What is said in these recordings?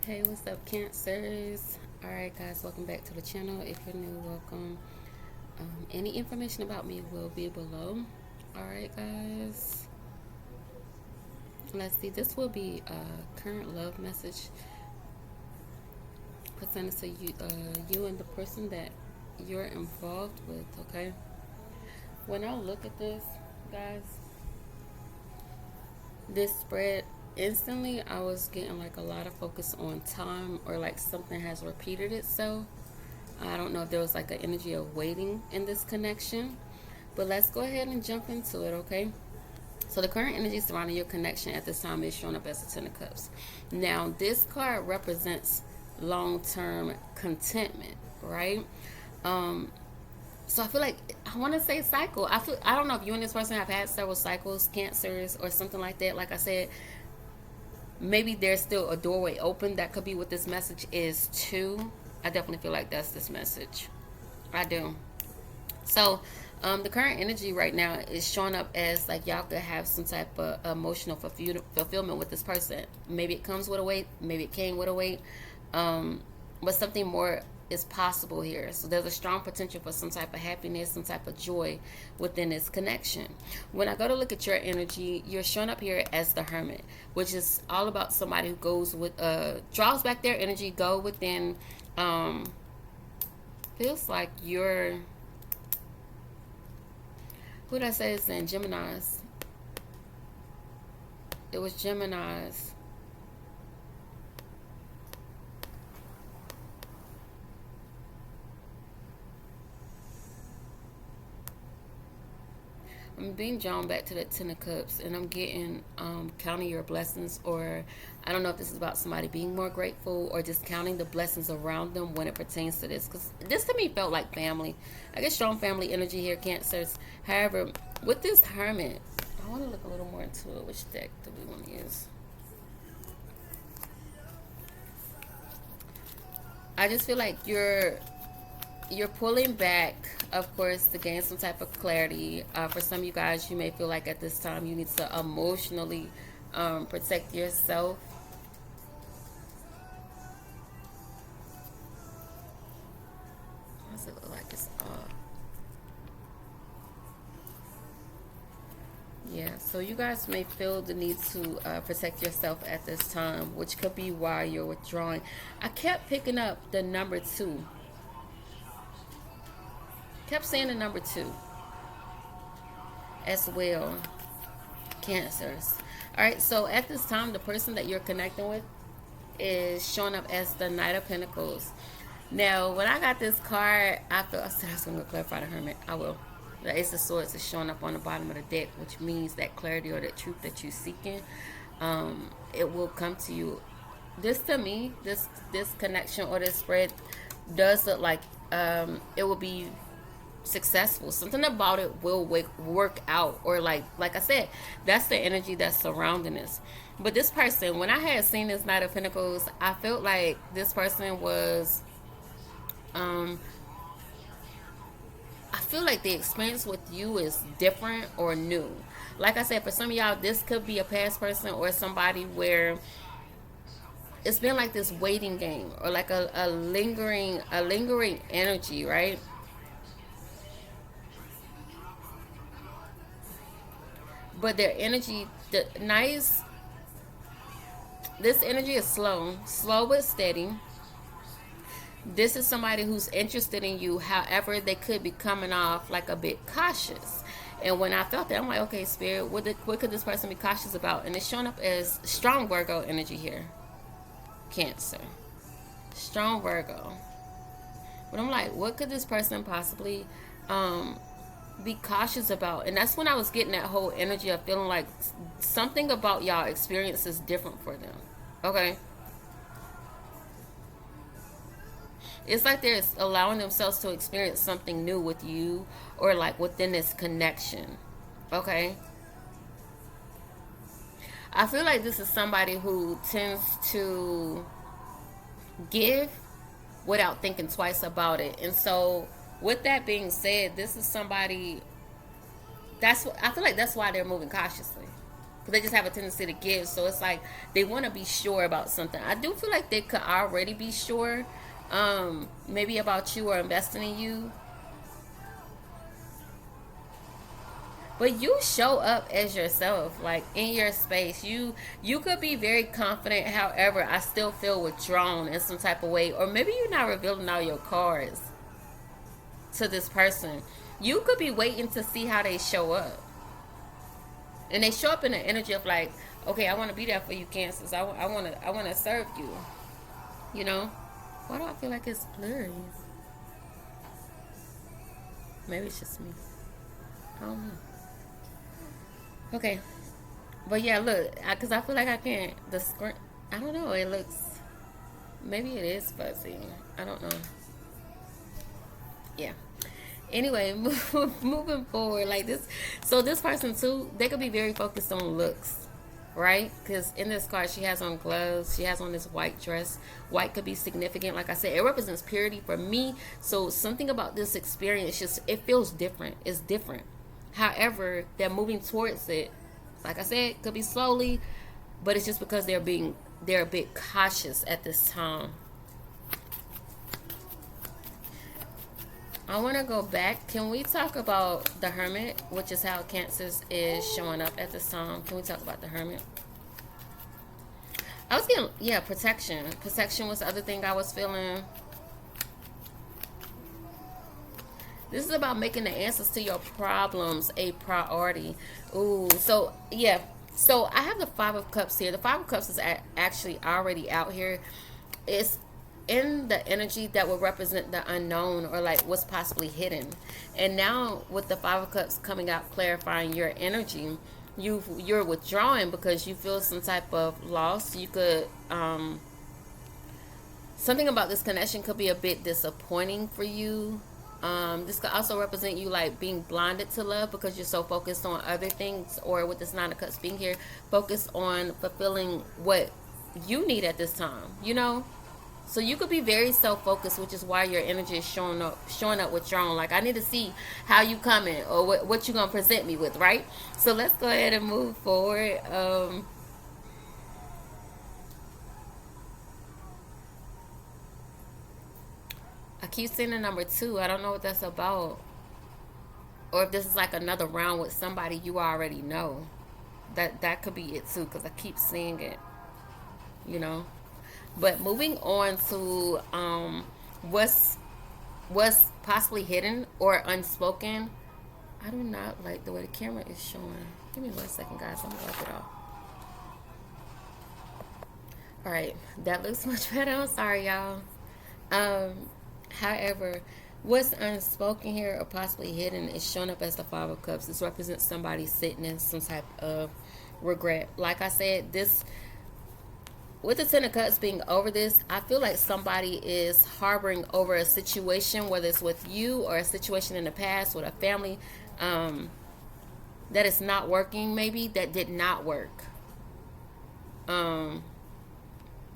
Hey, what's up, Cancers? Alright, guys, welcome back to the channel. If you're new, welcome. Any information about me will be below. Alright, guys, let's see. This will be a current love message presented to you, you and the person that you're involved with. Okay, when I look at this, guys, this spread, instantly I was getting like a lot of focus on time, or like something has repeated itself. I don't know if there was like an energy of waiting in this connection, but let's go ahead and jump into it. Okay, so the current energy surrounding your connection at this time is showing up as the Ten of Cups. Now this card represents long-term contentment, right? So I feel like, I want to say cycle. I don't know if you and this person have had several cycles, Cancers, or something like that. Like I said, maybe there's still a doorway open. That could be what this message is too. I definitely feel like that's this message. I do. So the current energy right now is showing up as like y'all could have some type of emotional fulfillment with this person. Maybe it comes with a weight, maybe it came with a weight, but something more is possible here. So there's a strong potential for some type of happiness, some type of joy within this connection. When I go to look at your energy, you're showing up here as the Hermit, which is all about somebody who goes with draws back their energy, go within. Feels like you're, who did I say this in? Geminis. It was Geminis. I'm being drawn back to that Ten of Cups, and I'm getting counting your blessings, or I don't know if this is about somebody being more grateful or just counting the blessings around them when it pertains to this, because this to me felt like family. I get strong family energy here, Cancers. However, with this Hermit, I want to look a little more into it. Which deck do we want to use? I just feel like you're pulling back, of course, to gain some type of clarity. For some of you guys, you may feel like at this time you need to emotionally protect yourself. What does it look like? It's yeah, so you guys may feel the need to protect yourself at this time, which could be why you're withdrawing. I kept picking up the number 2. Kept saying the number 2 as well, Cancers. All right, so at this time, the person that you're connecting with is showing up as the Knight of Pentacles. Now, when I got this card, I said I was going to clarify the Hermit. I will. The Ace of Swords is showing up on the bottom of the deck, which means that clarity or that truth that you're seeking, it will come to you. This to me, this connection or this spread does look like it will be successful. Something about it will work out, or like I said, that's the energy that's surrounding this. But this person, when I had seen this Knight of Pentacles, I felt like this person was I feel like the experience with you is different or new. Like I said, for some of y'all, this could be a past person or somebody where it's been like this waiting game, or like a lingering energy, right? But their energy, the nice, this energy is slow but steady. This is somebody who's interested in you. However, they could be coming off like a bit cautious. And when I felt that, I'm like, okay, Spirit, what could this person be cautious about? And it's showing up as strong Virgo energy here, Cancer. Strong Virgo. But I'm like, what could this person possibly be cautious about? And that's when I was getting that whole energy of feeling like something about y'all experience is different for them. Okay, it's like they're allowing themselves to experience something new with you, or like within this connection. Okay, I feel like this is somebody who tends to give without thinking twice about it. And so with that being said, this is somebody, that's what I feel like, that's why they're moving cautiously. They just have a tendency to give. So it's like they want to be sure about something. I do feel like they could already be sure, maybe about you or investing in you. But you show up as yourself, like in your space. You could be very confident. However, I still feel withdrawn in some type of way, or maybe you're not revealing all your cards to this person. You could be waiting to see how they show up, and they show up in the energy of like, okay, I want to be there for you, Cancers. I want to serve you. You know, why do I feel like it's blurry? Maybe it's just me. I don't know. Okay, but yeah, look, because I feel like I can't. The screen, I don't know. It looks. Maybe it is fuzzy. I don't know. Yeah. Anyway, moving forward, like this. So this person too, they could be very focused on looks, right? Because in this card, she has on gloves. She has on this white dress. White could be significant. Like I said, it represents purity for me. So something about this experience, just it feels different. It's different. However, they're moving towards it. Like I said, could be slowly, but it's just because they're a bit cautious at this time. I want to go back. Can we talk about the Hermit, which is how Cancer is showing up at this time? Can we talk about the Hermit? I was getting, yeah, protection. Protection was the other thing I was feeling. This is about making the answers to your problems a priority. Ooh, so yeah. So I have the Five of Cups here. The Five of Cups is actually already out here. It's in the energy that will represent the unknown or like what's possibly hidden. And now with the Five of Cups coming out, clarifying your energy, you're withdrawing because you feel some type of loss. You could something about this connection could be a bit disappointing for you. This could also represent you like being blinded to love because you're so focused on other things, or with this Nine of Cups being here, focused on fulfilling what you need at this time, you know? So you could be very self-focused, which is why your energy is showing up withdrawn. Like, I need to see how you coming or what you gonna present me with, right? So let's go ahead and move forward. I keep seeing the number 2. I don't know what that's about. Or if this is like another round with somebody you already know. That could be it too, because I keep seeing it. You know? But moving on to what's possibly hidden or unspoken. I do not like the way the camera is showing. Give me 1 second, guys. I'm gonna wipe it off. Alright, that looks much better. I'm sorry, y'all. However, what's unspoken here or possibly hidden is showing up as the Five of Cups. This represents somebody sitting in some type of regret. Like I said, this with the Ten of Cups being over this, I feel like somebody is harboring over a situation, whether it's with you or a situation in the past with a family that is not working, maybe that did not work.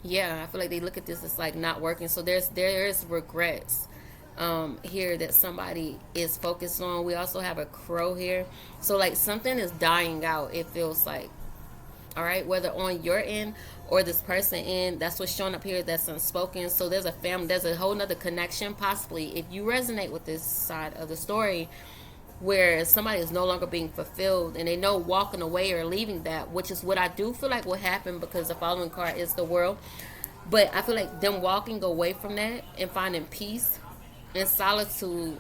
Yeah, I feel like they look at this as like not working. So there's regrets here that somebody is focused on. We also have a crow here. So like something is dying out, it feels like. All right, whether on your end or this person end, that's what's showing up here. That's unspoken. So there's a family, there's a whole nother connection possibly if you resonate with this side of the story, where somebody is no longer being fulfilled and they know walking away or leaving that, which is what I do feel like will happen because the following card is the World. But I feel like them walking away from that and finding peace and solitude,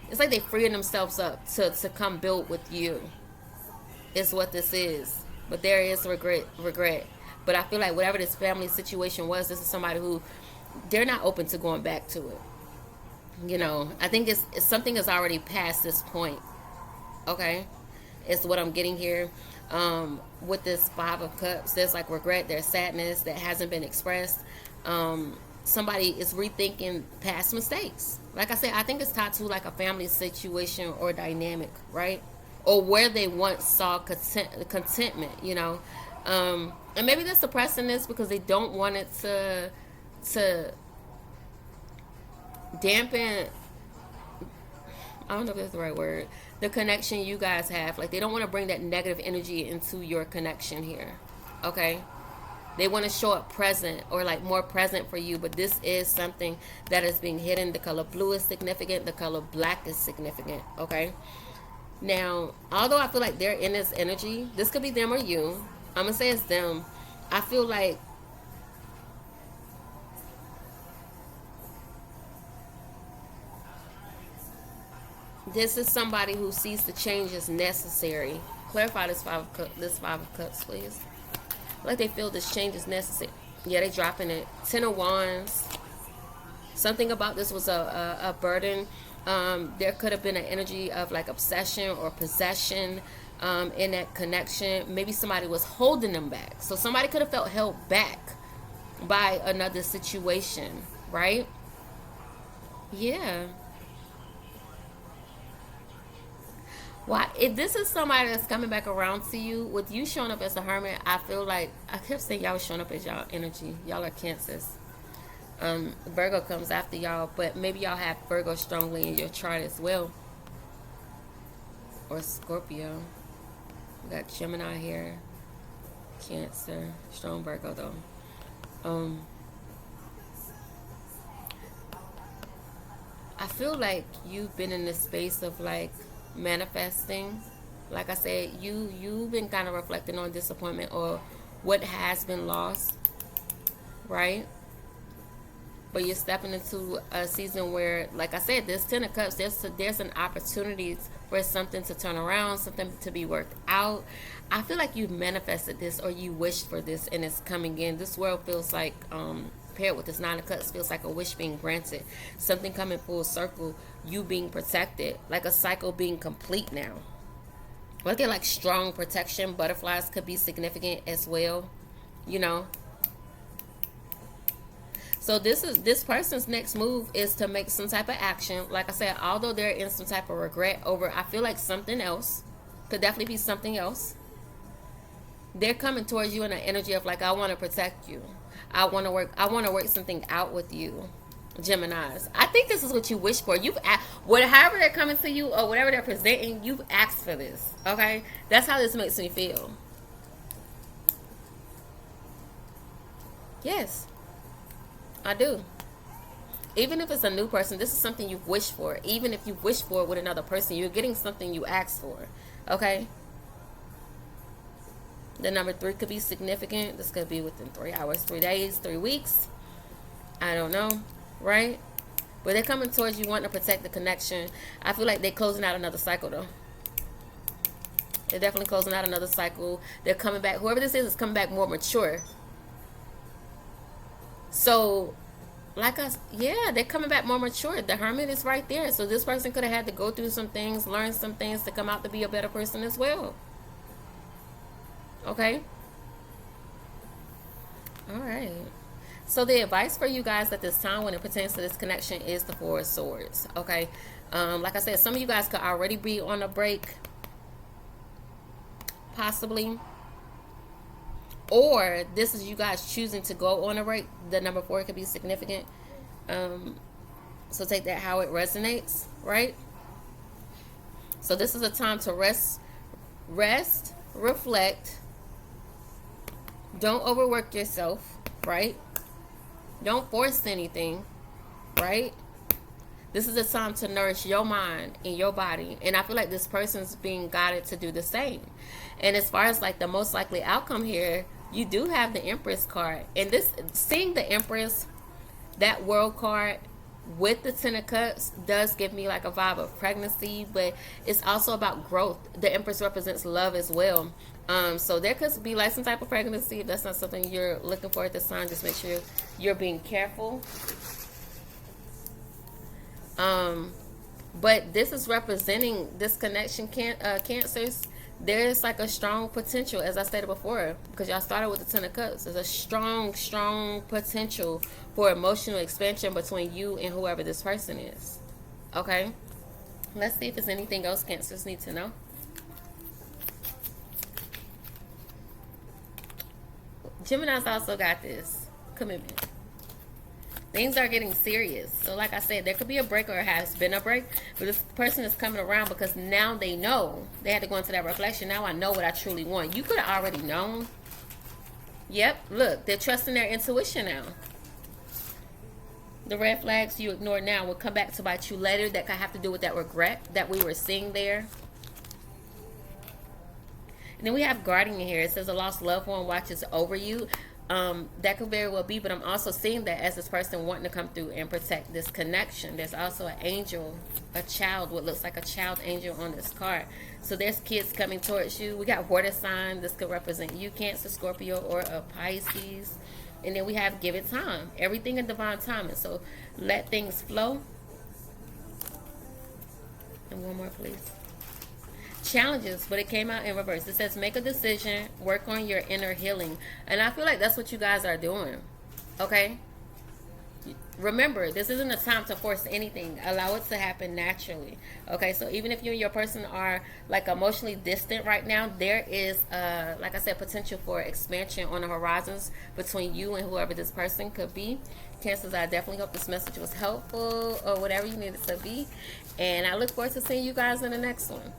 it's like they freeing themselves up to come build with you, is what this is. But there is regret. But I feel like whatever this family situation was, this is somebody who they're not open to going back to it. You know, I think it's something is already past this point. Okay, it's what I'm getting here. With this Five of Cups, there's like regret, there's sadness that hasn't been expressed. Somebody is rethinking past mistakes. Like I said, I think it's tied to like a family situation or dynamic, right? Or where they once saw contentment, you know. And maybe they're suppressing this because they don't want it to dampen. I don't know if that's the right word. The connection you guys have. Like, they don't want to bring that negative energy into your connection here. Okay? They want to show up present or like more present for you, but this is something that is being hidden. The color blue is significant. The color black is significant. Okay? Now, although I feel like they're in this energy, this could be them or you. I'm going to say it's them. I feel like this is somebody who sees the change as necessary. Clarify this five of cups, please. Like they feel this change is necessary. Yeah, they dropping it. 10 of Wands. Something about this was a burden. There could have been an energy of like obsession or possession in that connection. Maybe somebody was holding them back. So somebody could have felt held back by another situation, right? Yeah. Why? If this is somebody that's coming back around to you, with you showing up as a hermit, I feel like I kept saying y'all showing up as y'all energy. Y'all are Cancers. Virgo comes after y'all, but maybe y'all have Virgo strongly in your chart as well, or Scorpio. We got Gemini here, Cancer, strong Virgo though. I feel like you've been in this space of like manifesting. Like I said, you've been kind of reflecting on disappointment or what has been lost, right? But you're stepping into a season where, like I said, this 10 of Cups, there's an opportunity for something to turn around, something to be worked out. I feel like you've manifested this or you wished for this and it's coming in. This world feels like, paired with this 9 of Cups, feels like a wish being granted. Something coming full circle, you being protected, like a cycle being complete now. Look at like strong protection. Butterflies could be significant as well, you know. So this person's next move is to make some type of action. Like I said, although they're in some type of regret over, I feel like something else, could definitely be something else. They're coming towards you in an energy of like, I want to protect you. I want to work something out with you, Geminis. I think this is what you wish for. However they're coming to you or whatever they're presenting, you've asked for this. Okay, that's how this makes me feel. Yes, I do. Even if it's a new person, this is something you've wished for. Even if you wish for it with another person, you're getting something you asked for. Okay. The number 3 could be significant. This could be within 3 hours, 3 days, 3 weeks. I don't know, right? But they're coming towards you wanting to protect the connection. I feel like they're closing out another cycle, though. They're definitely closing out another cycle. They're coming back. Whoever this is coming back more mature. So, yeah, they're coming back more mature. The Hermit is right there. So this person could have had to go through some things, learn some things to come out to be a better person as well. Okay? All right. So the advice for you guys at this time when it pertains to this connection is the 4 of Swords. Okay? Like I said, some of you guys could already be on a break. Possibly. Or this is you guys choosing to go on a break. The number 4 could be significant. So take that how it resonates, right? So this is a time to rest, reflect. Don't overwork yourself, right? Don't force anything, right? This is a time to nourish your mind and your body. And I feel like this person's being guided to do the same. And as far as like the most likely outcome here, you do have the Empress card. And this, seeing the Empress, that World card with the 10 of Cups does give me like a vibe of pregnancy, but it's also about growth. The Empress represents love as well. So there could be like some type of pregnancy. If that's not something you're looking for at this time, just make sure you're being careful. But this is representing this connection, Cancers. There's like a strong potential, as I stated before, because y'all started with the 10 of Cups. There's a strong potential for emotional expansion between you and whoever this person is. Okay? Let's see if there's anything else Cancers need to know. Gemini's also got this commitment. Things are getting serious. So like I said, there could be a break or has been a break, but this person is coming around because now they know. They had to go into that reflection. Now I know what I truly want. You could have already known. Yep, look, they're trusting their intuition now. The red flags you ignore now will come back to bite you later. That could have to do with that regret that we were seeing there. And then we have guardian here. It says a lost loved one watches over you. That could very well be, but I'm also seeing that as this person wanting to come through and protect this connection. There's also an angel, a child, what looks like a child angel on this card. So there's kids coming towards you. We got water sign. This could represent you, Cancer, Scorpio, or a Pisces. And then we have give it time. Everything in divine timing. So let things flow. And one more, please. Challenges, but it came out in reverse. It says make a decision, work on your inner healing. And I feel like that's what you guys are doing. Okay? Remember, this isn't a time to force anything. Allow it to happen naturally. Okay, so even if you and your person are like emotionally distant right now, there is like I said, potential for expansion on the horizons between you and whoever this person could be. Cancers, I definitely hope this message was helpful or whatever you need it to be. And I look forward to seeing you guys in the next one.